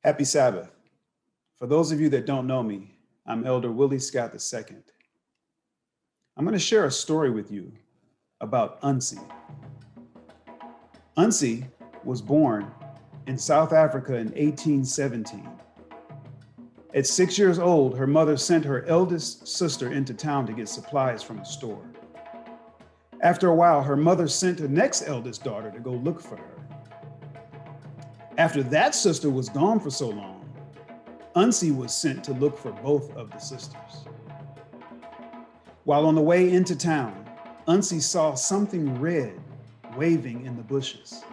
Happy Sabbath. For those of you that don't know me, I'm Elder Willie Scott II. I'm going to share a story with you about Unsi. Unsi was born in South Africa in 1817. At 6 years old, her mother sent her eldest sister into town to get supplies from a store. After a while, her mother sent her next eldest daughter to go look for her. After that sister was gone for so long, Unsi was sent to look for both of the sisters. While on the way into town, Unsi saw something red waving in the bushes.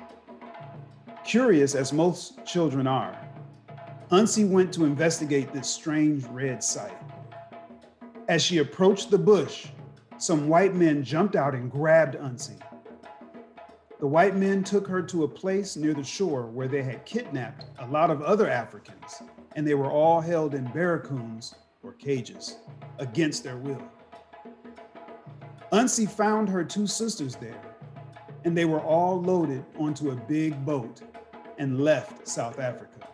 Curious as most children are, Unsi went to investigate this strange red sight. As she approached the bush, some white men jumped out and grabbed Unsi. The white men took her to a place near the shore where they had kidnapped a lot of other Africans, and they were all held in barracoons or cages against their will. Unsi found her two sisters there, and they were all loaded onto a big boat and left South Africa.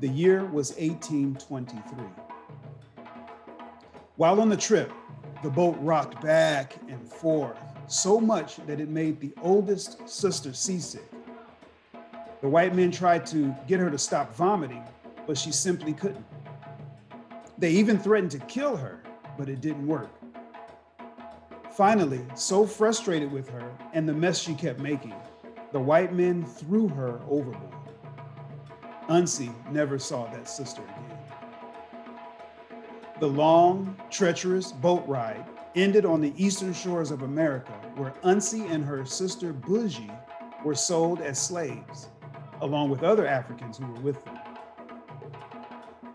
The year was 1823. While on the trip, the boat rocked back and forth so much that it made the oldest sister seasick. The white men tried to get her to stop vomiting, but she simply couldn't. They even threatened to kill her, but it didn't work. Finally, so frustrated with her and the mess she kept making, the white men threw her overboard. Unsi never saw that sister again. The long, treacherous boat ride ended on the eastern shores of America, where Unsi and her sister Bougie were sold as slaves, along with other Africans who were with them.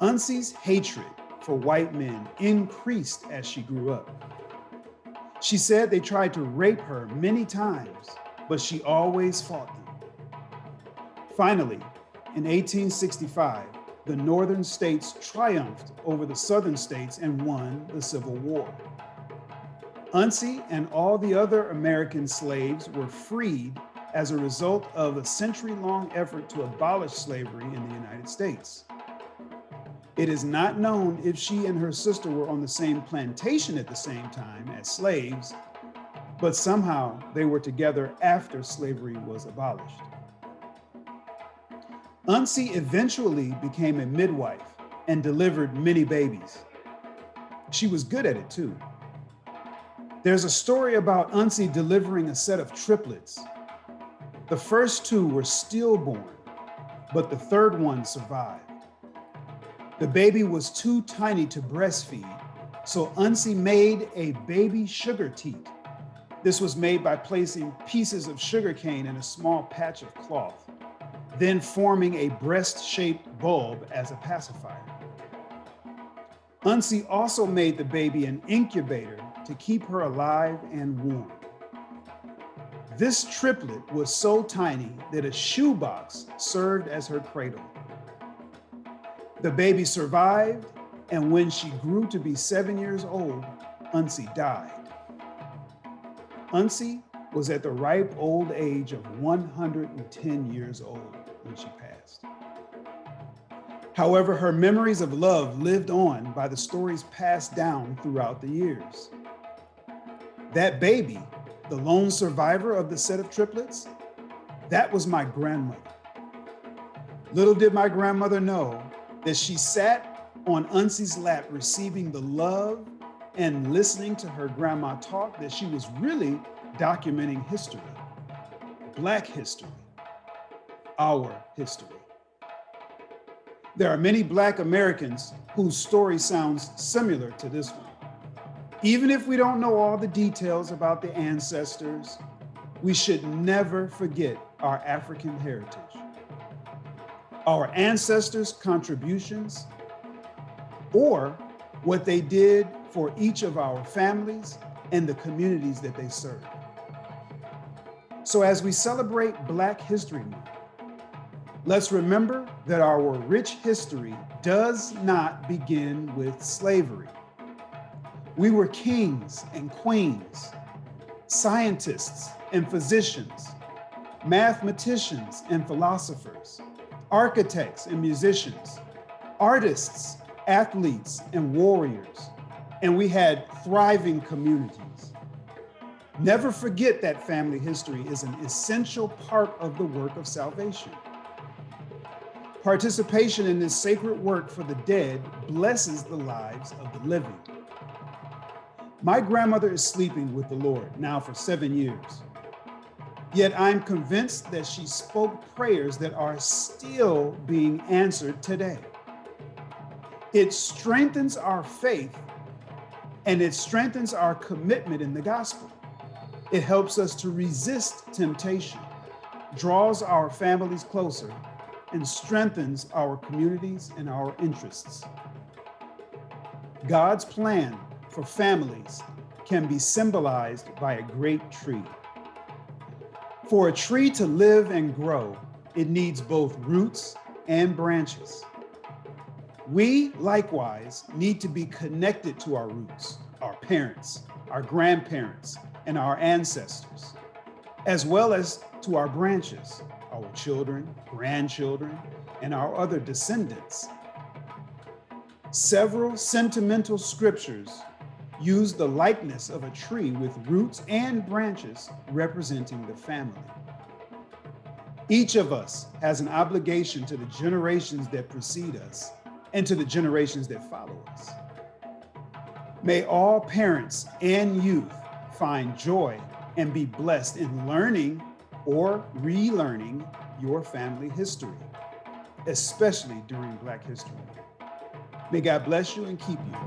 Unsi's hatred for white men increased as she grew up. She said they tried to rape her many times, but she always fought them. Finally, in 1865, the northern states triumphed over the southern states and won the Civil War. Unsi and all the other American slaves were freed as a result of a century-long effort to abolish slavery in the United States. It is not known if she and her sister were on the same plantation at the same time as slaves, but somehow they were together after slavery was abolished. Unsi eventually became a midwife and delivered many babies. She was good at it too. There's a story about Unsi delivering a set of triplets. The first two were stillborn, but the third one survived. The baby was too tiny to breastfeed, so Unsi made a baby sugar teat. This was made by placing pieces of sugar cane in a small patch of cloth, then forming a breast-shaped bulb as a pacifier. Unsi also made the baby an incubator to keep her alive and warm. This triplet was so tiny that a shoebox served as her cradle. The baby survived, and when she grew to be 7 years old, Unsi died. Unsi was at the ripe old age of 110 years old when she passed. However, her memories of love lived on by the stories passed down throughout the years. That baby, the lone survivor of the set of triplets, that was my grandmother. Little did my grandmother know that she sat on Unsi's lap receiving the love and listening to her grandma talk, that she was really documenting history, Black history, our history. There are many Black Americans whose story sounds similar to this one. Even if we don't know all the details about the ancestors, we should never forget our African heritage, our ancestors' contributions, or what they did for each of our families and the communities that they served. So as we celebrate Black History Month, let's remember that our rich history does not begin with slavery. We were kings and queens, scientists and physicians, mathematicians and philosophers, architects and musicians, artists, athletes, and warriors, and we had thriving communities. Never forget that family history is an essential part of the work of salvation. Participation in this sacred work for the dead blesses the lives of the living. My grandmother is sleeping with the Lord now for 7 years. Yet I'm convinced that she spoke prayers that are still being answered today. It strengthens our faith and it strengthens our commitment in the gospel. It helps us to resist temptation, draws our families closer, and strengthens our communities and our interests. God's plan for families can be symbolized by a great tree. For a tree to live and grow, it needs both roots and branches. We, likewise, need to be connected to our roots, our parents, our grandparents, and our ancestors, as well as to our branches, our children, grandchildren, and our other descendants. Several sentimental scriptures use the likeness of a tree with roots and branches representing the family. Each of us has an obligation to the generations that precede us and to the generations that follow us. May all parents and youth find joy and be blessed in learning or relearning your family history, especially during Black History Month. May God bless you and keep you.